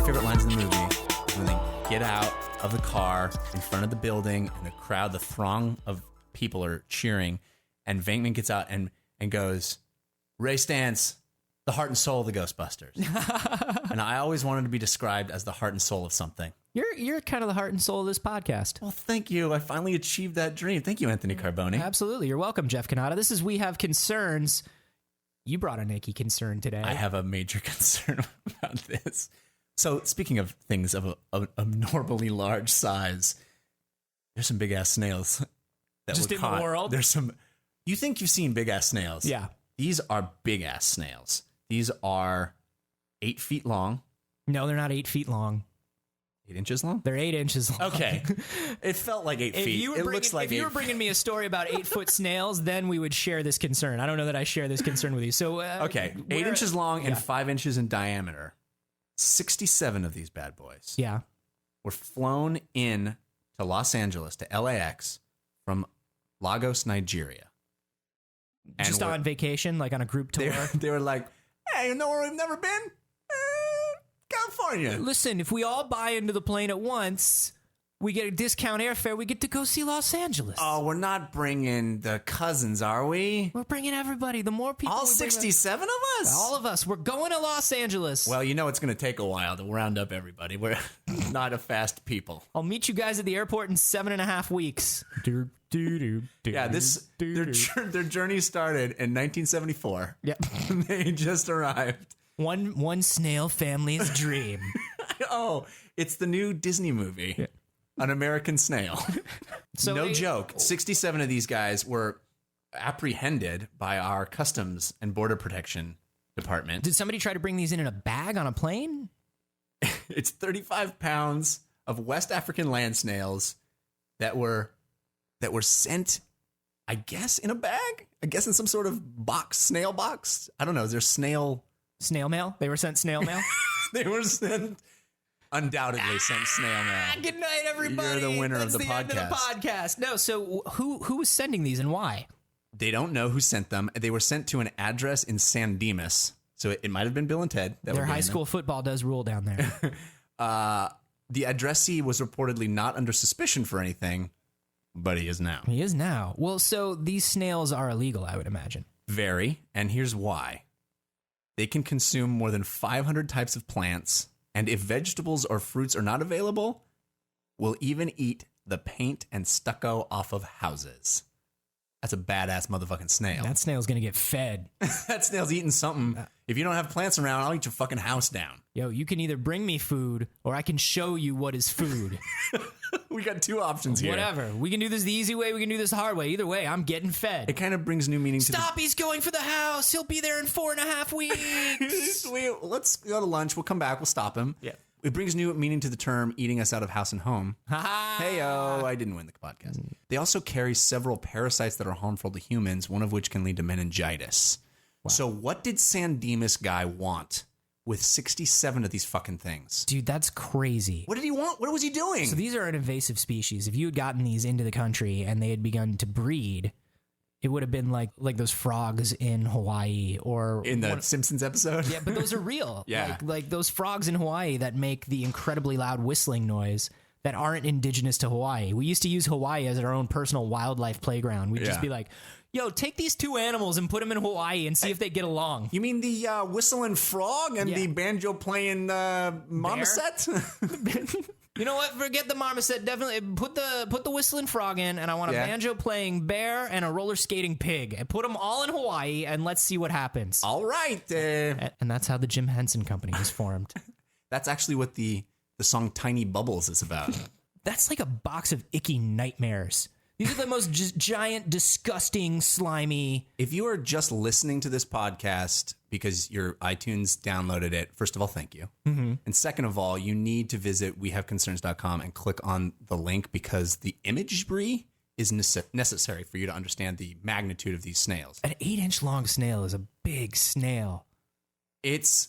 favorite lines in the movie is when they get out of the car in front of the building and the crowd, the throng of people are cheering, and Venkman gets out and goes, Ray Stantz, the heart and soul of the Ghostbusters. And I always wanted to be described as the heart and soul of something. You're kind of the heart and soul of this podcast. Well, thank you. I finally achieved that dream. Thank you, Anthony Carboni. Absolutely. You're welcome, Jeff Canada. This is We Have Concerns. You brought a Nikki concern today. I have a major concern about this. So, speaking of things of a abnormally large size, there's some big ass snails that just were in caught. the world. There's some. You think you've seen big ass snails? Yeah. These are big ass snails. These are 8 feet long. No, they're not 8 feet long. 8 inches long? They're 8 inches long. Okay. It felt like 8 feet. If you were bringing me a story about 8-foot snails, then we would share this concern. I don't know that I share this concern with you. So okay, 8 inches long and 5 inches in diameter. 67 of these bad boys. Yeah. Were flown in to Los Angeles, to LAX, from Lagos, Nigeria. And just on vacation, like on a group tour? They were like, hey, you know where we've never been? California. Listen, if we all buy into the plane at once, we get a discount airfare, we get to go see Los Angeles. Oh, we're not bringing the cousins, are we? We're bringing everybody. The more people all 67 of us? All of us. We're going to Los Angeles. Well, you know it's going to take a while to round up everybody. We're not a fast people. I'll meet you guys at the airport in 7.5 weeks. Yeah, their journey started in 1974. Yep. They just arrived. One snail family's dream. Oh, it's the new Disney movie, yeah. An American Snail. So no joke. 67 of these guys were apprehended by our Customs and Border Protection Department. Did somebody try to bring these in a bag on a plane? It's 35 pounds of West African land snails that were sent, I guess, in a bag? I guess in some sort of box, snail box? I don't know. Is there snail mail? They were sent snail mail? They were undoubtedly sent snail mail. Good night, everybody. You're the winner That's of the podcast. End of the podcast. No, so who was sending these and why? They don't know who sent them. They were sent to an address in San Dimas. So it might have been Bill and Ted. Their high school football does rule down there. The addressee was reportedly not under suspicion for anything, but he is now. He is now. Well, so these snails are illegal, I would imagine. Very, and here's why. They can consume more than 500 types of plants, and if vegetables or fruits are not available, will even eat the paint and stucco off of houses. That's a badass motherfucking snail. That snail's gonna get fed. That snail's eating something. If you don't have plants around, I'll eat your fucking house down. Yo, you can either bring me food, or I can show you what is food. We got two options here. Whatever. We can do this the easy way, we can do this the hard way. Either way, I'm getting fed. It kind of brings new meaning to Stop, he's going for the house. He'll be there in 4.5 weeks. Let's go to lunch. We'll come back. We'll stop him. Yeah. It brings new meaning to the term eating us out of house and home. Hey-o, I didn't win the podcast. They also carry several parasites that are harmful to humans, one of which can lead to meningitis. Wow. So what did San Dimas guy want with 67 of these fucking things? Dude, that's crazy. What did he want? What was he doing? So these are an invasive species. If you had gotten these into the country and they had begun to breed, it would have been like those frogs in Hawaii or in the Simpsons episode. Yeah, but those are real. Yeah, like those frogs in Hawaii that make the incredibly loud whistling noise that aren't indigenous to Hawaii. We used to use Hawaii as our own personal wildlife playground. We'd just be like, yo, take these two animals and put them in Hawaii and see if they get along. You mean the whistling frog and the banjo playing marmoset? You know what? Forget the marmoset. Definitely put the whistling frog in, and I want a banjo playing bear and a roller skating pig, and put them all in Hawaii, and let's see what happens. All right, and that's how the Jim Henson Company was formed. That's actually what the song "Tiny Bubbles" is about. That's like a box of icky nightmares. These are the most giant, disgusting, slimy. If you are just listening to this podcast because your iTunes downloaded it, first of all, thank you. Mm-hmm. And second of all, you need to visit wehaveconcerns.com and click on the link because the imagery is necessary for you to understand the magnitude of these snails. An 8-inch long snail is a big snail. It's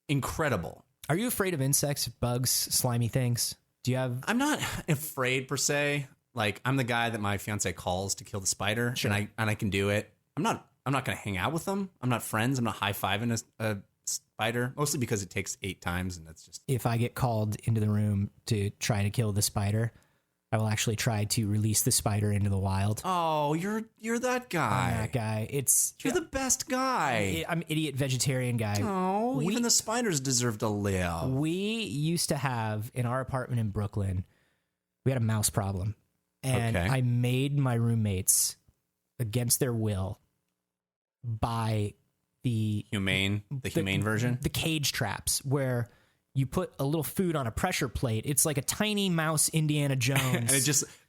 incredible. Are you afraid of insects, bugs, slimy things? Do you have... I'm not afraid per se. Like, I'm the guy that my fiance calls to kill the spider, and I can do it. I'm not going to hang out with them. I'm not friends. I'm not high-fiving spider, mostly because it takes 8 times, and that's just... If I get called into the room to try to kill the spider, I will actually try to release the spider into the wild. Oh, you're that guy. I'm that guy. You're the best guy. I'm idiot vegetarian guy. Oh, even the spiders deserve to live. We used to have, in our apartment in Brooklyn, we had a mouse problem. And I made my roommates, against their will, buy the humane version, the cage traps, where you put a little food on a pressure plate. It's like a tiny mouse Indiana Jones.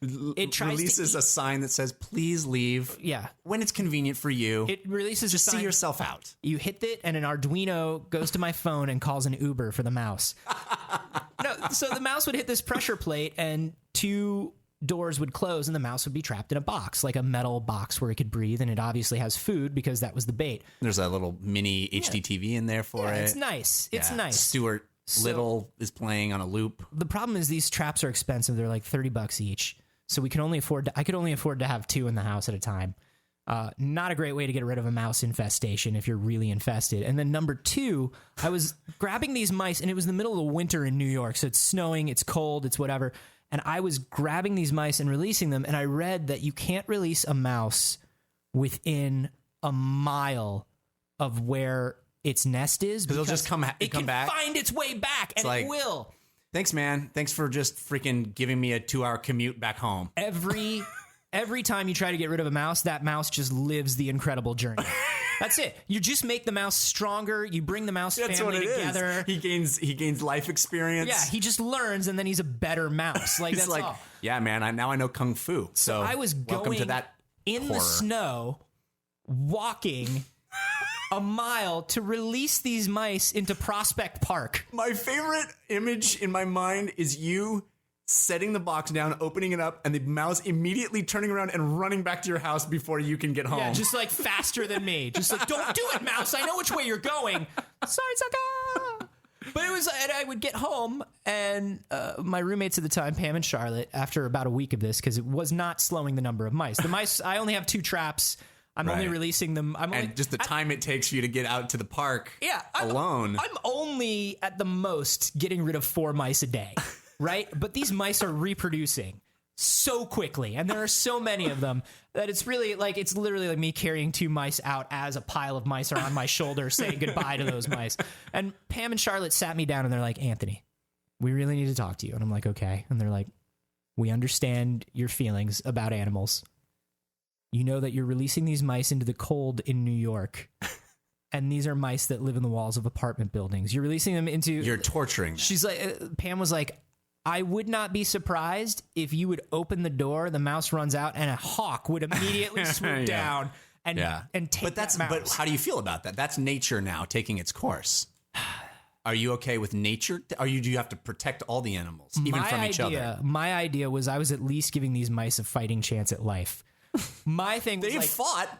And it releases a sign that says, please leave. Yeah. When it's convenient for you. It releases just see yourself out. You hit it, and an Arduino goes to my phone and calls an Uber for the mouse. No, so the mouse would hit this pressure plate, and 2 doors would close, and the mouse would be trapped in a box, like a metal box where it could breathe, and it obviously has food because that was the bait. There's a little mini HD TV in there for it. It's nice. It's nice. Stuart Little is playing on a loop. The problem is these traps are expensive. They're like $30 each. So I could only afford to have 2 in the house at a time. Not a great way to get rid of a mouse infestation if you're really infested. And then number 2, I was grabbing these mice, and it was the middle of the winter in New York. So it's snowing, it's cold, it's whatever. And I was grabbing these mice and releasing them. And I read that you can't release a mouse within a mile of where its nest is, because it'll just come back. Find its way back, and it will. Thanks, man. Thanks for just freaking giving me a 2-hour commute back home. Every time you try to get rid of a mouse, that mouse just lives the incredible journey. That's it. You just make the mouse stronger. You bring the mouse family together. He gains life experience. Yeah, he just learns, and then he's a better mouse. Like that's all. Yeah, man. Now I know kung fu. So I was welcome to that in horror. The snow, walking a mile to release these mice into Prospect Park. My favorite image in my mind is you setting the box down, opening it up, and the mouse immediately turning around and running back to your house before you can get home. Yeah, just like faster than me. Just like, don't do it, mouse. I know which way you're going. Sorry, sucker. But it was, and I would get home, and my roommates at the time, Pam and Charlotte, after about a week of this, because it was not slowing the number of mice. The mice, I only have 2 traps. I'm only releasing them. Just the time it takes for you to get out to the park alone. I'm only at the most getting rid of 4 mice a day, right? But these mice are reproducing so quickly, and there are so many of them that it's literally like me carrying 2 mice out as a pile of mice are on my shoulder saying goodbye to those mice. And Pam and Charlotte sat me down, and they're like, Anthony, we really need to talk to you. And I'm like, okay. And they're like, we understand your feelings about animals. You know that you're releasing these mice into the cold in New York, and these are mice that live in the walls of apartment buildings. You're releasing them into... You're torturing them. She's like, Pam was like, I would not be surprised if you would open the door, the mouse runs out, and a hawk would immediately swoop down and take that mouse. But how do you feel about that? That's nature now taking its course. Are you okay with nature? Do you have to protect all the animals, even from each other? My idea was I was at least giving these mice a fighting chance at life. My thing was they fought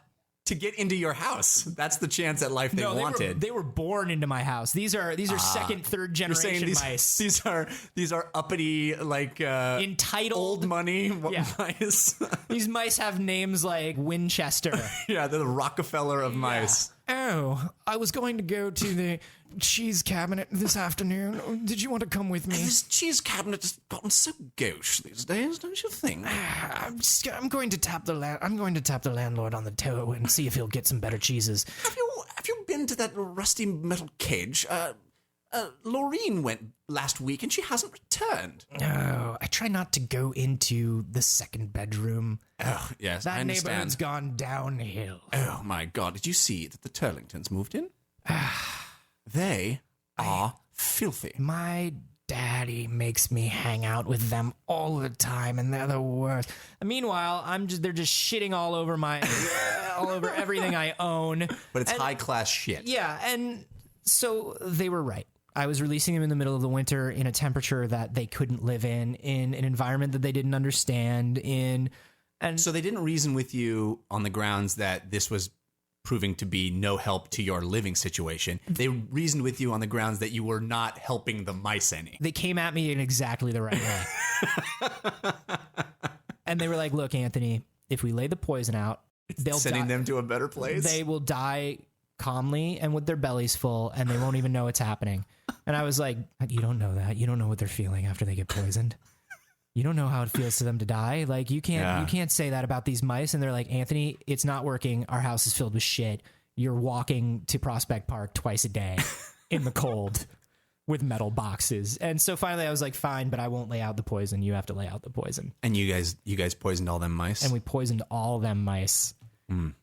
to get into your house. That's the chance at life they wanted. They were born into my house. These are second, third generation mice. These are uppity, like entitled old money mice. These mice have names like Winchester. Yeah, they're the Rockefeller of mice. Oh, I was going to go to the cheese cabinet this afternoon. Did you want to come with me? This cheese cabinet has gotten so gauche these days, don't you think? I'm going to tap the landlord on the toe and see if he'll get some better cheeses. Have you been to that rusty metal cage? Laureen went last week and she hasn't returned. No, I try not to go into the second bedroom. Oh, yes, I understand. That neighborhood's gone downhill. Oh, my God. Did you see that the Turlingtons moved in? They are filthy. My daddy makes me hang out with them all the time, and they're the worst. Meanwhile, they're just shitting all over all over everything I own. But it's high-class shit. Yeah, and so they were right. I was releasing them in the middle of the winter in a temperature that they couldn't live in an environment that they didn't understand in. And so they didn't reason with you on the grounds that this was proving to be no help to your living situation. They reasoned with you on the grounds that you were not helping the mice any. They came at me in exactly the right way. And they were like, look, Anthony, if we lay the poison out, they'll sending them to a better place. They will die calmly and with their bellies full, and they won't even know it's happening. And I was like, you don't know that. You don't know what they're feeling after they get poisoned. You don't know how it feels to them to die. Like, you can't say that about these mice. And they're like, Anthony, it's not working. Our house is filled with shit. You're walking to Prospect Park twice a day in the cold with metal boxes. And so finally I was like, fine, but I won't lay out the poison. You have to lay out the poison. And you guys poisoned all them mice? And we poisoned all them mice.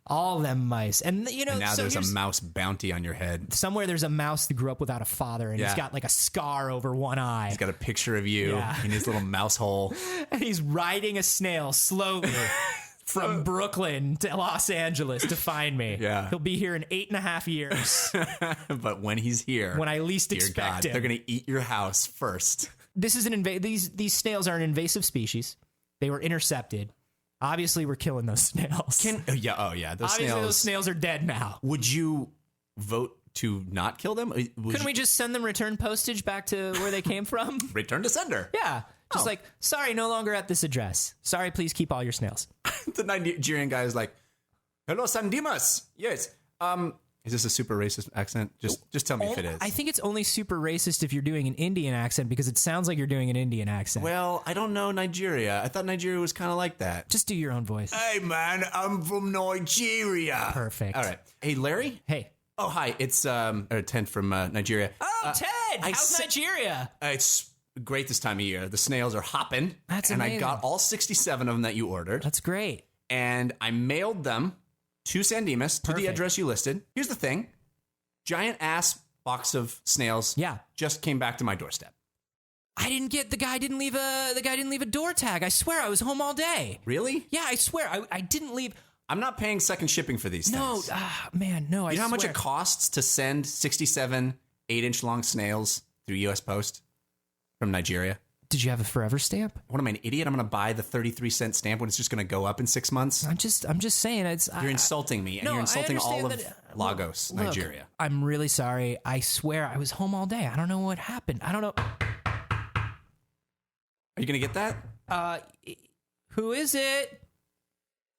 All them mice. And now so there's a mouse bounty on your head. Somewhere there's a mouse that grew up without a father, and he's got like a scar over one eye. He's got a picture of you in his little mouse hole. And he's riding a snail slowly from Brooklyn to Los Angeles to find me. Yeah. He'll be here in 8.5 years. But when he's here, when I least expect him, they're going to eat your house first. This is these snails are an invasive species. They were intercepted. Obviously, we're killing those snails. Those snails are dead now. Would you vote to not kill them? Couldn't we just send them return postage back to where they came from? Return to sender. Yeah. Just like, sorry, no longer at this address. Sorry, please keep all your snails. The Nigerian guy is like, hello, San Dimas. Yes. Is this a super racist accent? Just tell me if it is. I think it's only super racist if you're doing an Indian accent, because it sounds like you're doing an Indian accent. Well, I don't know Nigeria. I thought Nigeria was kind of like that. Just do your own voice. Hey, man, I'm from Nigeria. Perfect. All right. Hey, Larry? Hey. Oh, hi. It's Ted from Nigeria. Oh, Ted! How's Nigeria? It's great this time of year. The snails are hopping. That's amazing. amazing. And I got all 67 of them that you ordered. That's great. And I mailed them to San Dimas, to the address you listed. Here's the thing. Giant ass box of snails. Yeah. Just came back to my doorstep. The guy didn't leave a door tag. I swear I was home all day. Really? Yeah, I swear I didn't leave. I'm not paying second shipping for these things. No, man, no. You know how much it costs to send 67 8-inch long snails through U.S. Post from Nigeria? Did you have a forever stamp? What am I, an idiot? I'm going to buy the 33-cent stamp when it's just going to go up in 6 months? I'm just saying. You're insulting me, and you're insulting all of Lagos, look, Nigeria. I'm really sorry. I swear I was home all day. I don't know what happened. I don't know. Are you going to get that? Who is it?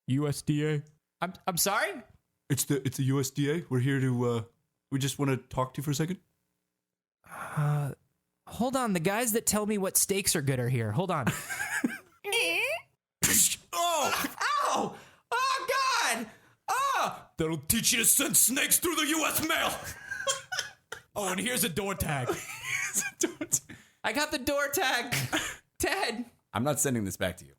USDA. I'm sorry? It's the USDA. We're here to, we just want to talk to you for a second. Hold on, the guys that tell me what steaks are good are here. Hold on. Oh! Ow! Oh, God! Oh! That'll teach you to send snakes through the U.S. mail. Oh, and here's a door tag. I got the door tag. Ted. I'm not sending this back to you.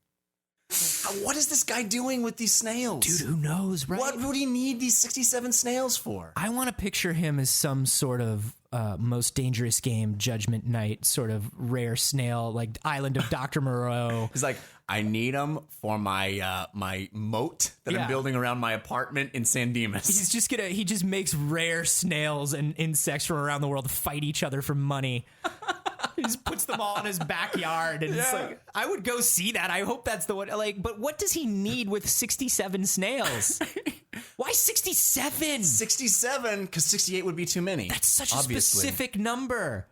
What is this guy doing with these snails? Dude, who knows, right? What would he need these 67 snails for? I want to picture him as some sort of most dangerous game, Judgment Night, sort of rare snail, like Island of Dr. Moreau. He's like, I need them for my my moat that I'm building around my apartment in San Dimas. He just makes rare snails and insects from around the world fight each other for money. He just puts them all in his backyard, and it's like, I would go see that. I hope that's the one. Like, but what does he need with 67 snails? Why 67? 67, because 68 would be too many. That's such a specific number.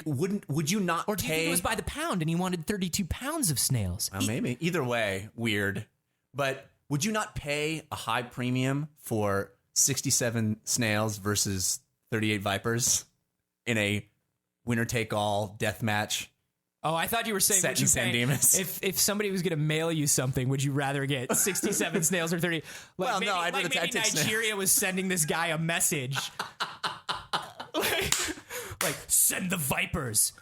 Would you not? Or do you think it was by the pound, and he wanted 32 pounds of snails? Maybe. Either way, weird. But would you not pay a high premium for 67 snails versus 38 vipers in a winner-take-all death match? Oh, I thought you were saying, set in San Dimas. If somebody was going to mail you something, would you rather get 67 snails or 30? Well, no, I'd rather maybe Nigeria was sending this guy a message. like, send the vipers.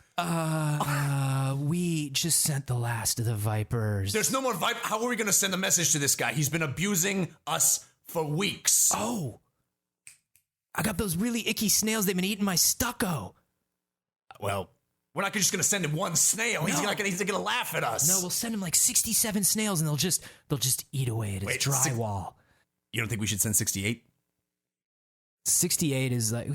We just sent the last of the vipers. There's no more viper. How are we going to send a message to this guy? He's been abusing us for weeks. Oh, I got those really icky snails. They've been eating my stucco. Well, we're not just going to send him one snail. No. He's going to laugh at us. No, we'll send him like 67 snails, and they'll just eat away at his drywall. You don't think we should send 68? 68 is like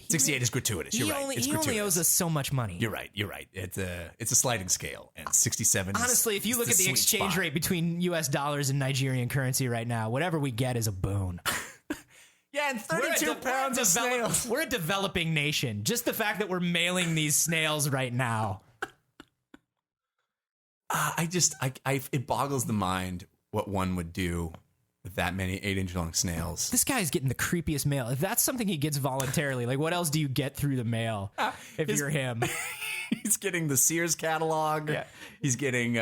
68 is gratuitous. You're right. He only owes us so much money. You're right. It's a sliding scale, and 67. Honestly, if you look at the exchange rate between U.S. dollars and Nigerian currency right now, whatever we get is a boon. Yeah, and 32 pounds of snails. We're a developing nation. Just the fact that we're mailing these snails right now. It boggles the mind what one would do with that many 8-inch long snails. This guy's getting the creepiest mail. If that's something he gets voluntarily, like what else do you get through the mail if you're him? He's getting the Sears catalog. Yeah. He's getting...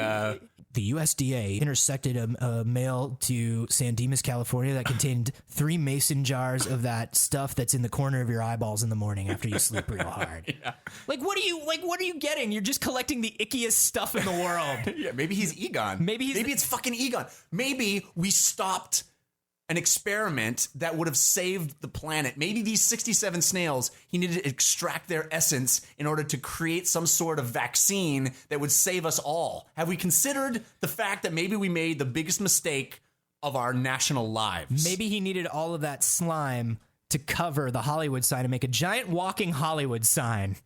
The USDA intercepted a mail to San Dimas, California that contained 3 mason jars of that stuff that's in the corner of your eyeballs in the morning after you sleep real hard. Yeah. Like what are you getting? You're just collecting the ickiest stuff in the world. Yeah, maybe he's Egon. Maybe it's fucking Egon. Maybe we stopped an experiment that would have saved the planet. Maybe these 67 snails, he needed to extract their essence in order to create some sort of vaccine that would save us all. Have we considered the fact that maybe we made the biggest mistake of our national lives? Maybe he needed all of that slime to cover the Hollywood sign and make a giant walking Hollywood sign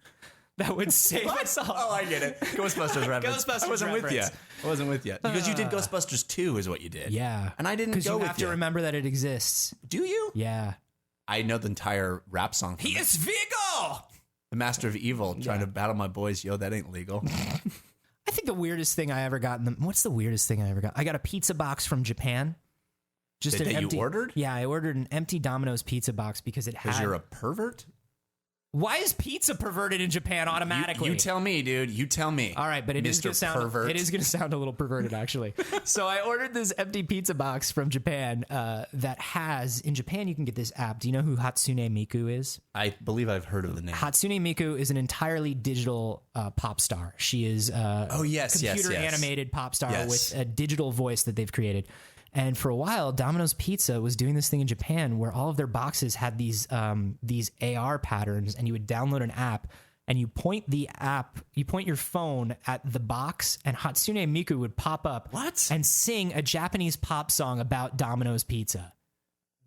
that would save us all. Oh, I get it. Ghostbusters reference. Ghostbusters I wasn't with you. Because you did Ghostbusters 2 is what you did. Yeah. And I didn't go with you. Because you have to remember that it exists. Do you? Yeah. I know the entire rap song. He is Vigo! The Master of Evil trying to battle my boys. Yo, that ain't legal. I think the weirdest thing I ever got what's the weirdest thing I ever got? I got a pizza box from Japan. Just an empty, you ordered? Yeah, I ordered an empty Domino's pizza box because it had... Because you're a pervert? Why is pizza perverted in Japan automatically? You tell me, dude. You tell me. All right, but it is going to sound a little perverted, actually. So I ordered this empty pizza box from Japan that has, in Japan, you can get this app. Do you know who Hatsune Miku is? I believe I've heard of the name. Hatsune Miku is an entirely digital pop star. She is a computer animated pop star with a digital voice that they've created. And for a while, Domino's Pizza was doing this thing in Japan where all of their boxes had these AR patterns, and you would download an app and you point your phone at the box, and Hatsune Miku would pop up and sing a Japanese pop song about Domino's Pizza.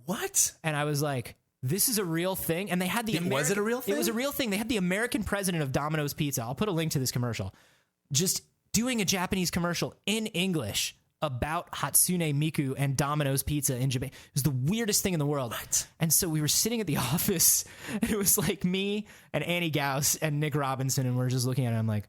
What? And I was like, this is a real thing. And they had was it a real thing? It was a real thing. They had the American president of Domino's Pizza. I'll put a link to this commercial. Just doing a Japanese commercial in English about Hatsune Miku and Domino's Pizza in Japan. It was the weirdest thing in the world. What? And so we were sitting at the office, and it was like me and Annie Gauss and Nick Robinson, and we're just looking at it. I'm like,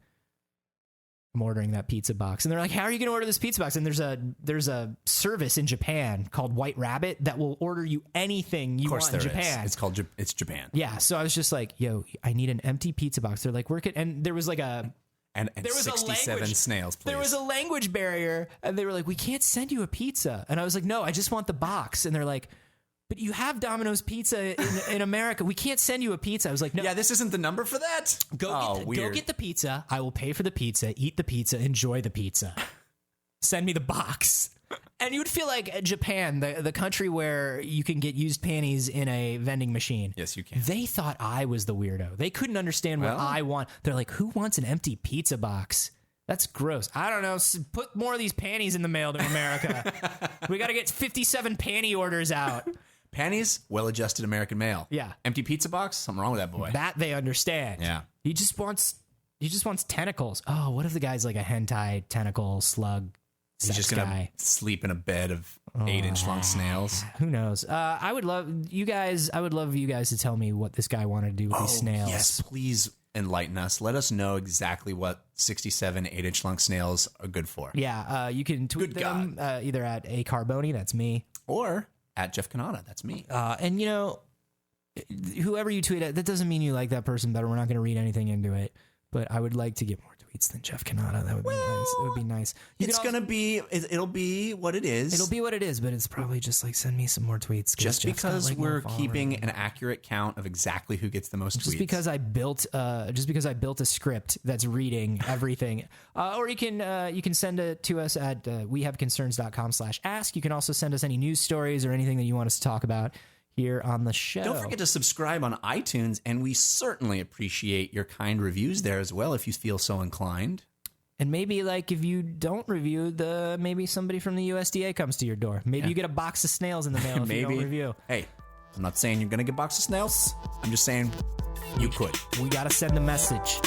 I'm ordering that pizza box. And they're like, how are you going to order this pizza box? And there's a service in Japan called White Rabbit that will order you anything you want in Japan. It's Japan. Yeah. So I was just like, yo, I need an empty pizza box. They're like, and there was like And there was 67 snails, please. There was a language barrier, and they were like, we can't send you a pizza. And I was like, no, I just want the box. And they're like, but you have Domino's Pizza in America. We can't send you a pizza. I was like, no. Yeah, this isn't the number for that? Go get the pizza. I will pay for the pizza, eat the pizza, enjoy the pizza. Send me the box. And you would feel like Japan, the country where you can get used panties in a vending machine. Yes, you can. They thought I was the weirdo. They couldn't understand what I want. They're like, who wants an empty pizza box? That's gross. I don't know. Put more of these panties in the mail to America. We got to get 57 panty orders out. Panties, well-adjusted American male. Yeah. Empty pizza box, something wrong with that boy. That they understand. Yeah. He just wants tentacles. Oh, what if the guy's like a hentai tentacle slug? He's just gonna sleep in a bed of 8-inch long snails. Who knows? I would love you guys to tell me what this guy wanted to do with these snails. Yes, please enlighten us. Let us know exactly what 67 8-inch long snails are good for. Yeah, you can tweet them either at A Carboni, that's me, or at Jeff Canada, that's me. And you know, whoever you tweet at, that doesn't mean you like that person better. We're not going to read anything into it. But I would like to get more tweets than Jeff Canada. That would be nice. It would be nice. It'll be what it is. It'll be what it is, but it's probably just like, send me some more tweets. Just because we're keeping an accurate count of exactly who gets the most tweets. Just because I built a script that's reading everything. Or you can send it to us at wehaveconcerns.com/ask. You can also send us any news stories or anything that you want us to talk about here on the show. Don't forget to subscribe on iTunes, and we certainly appreciate your kind reviews there as well if you feel so inclined. And maybe like if you don't review, maybe somebody from the USDA comes to your door. Maybe you get a box of snails in the mail if you don't review. Hey, I'm not saying you're going to get a box of snails. I'm just saying you could. We got to send a message.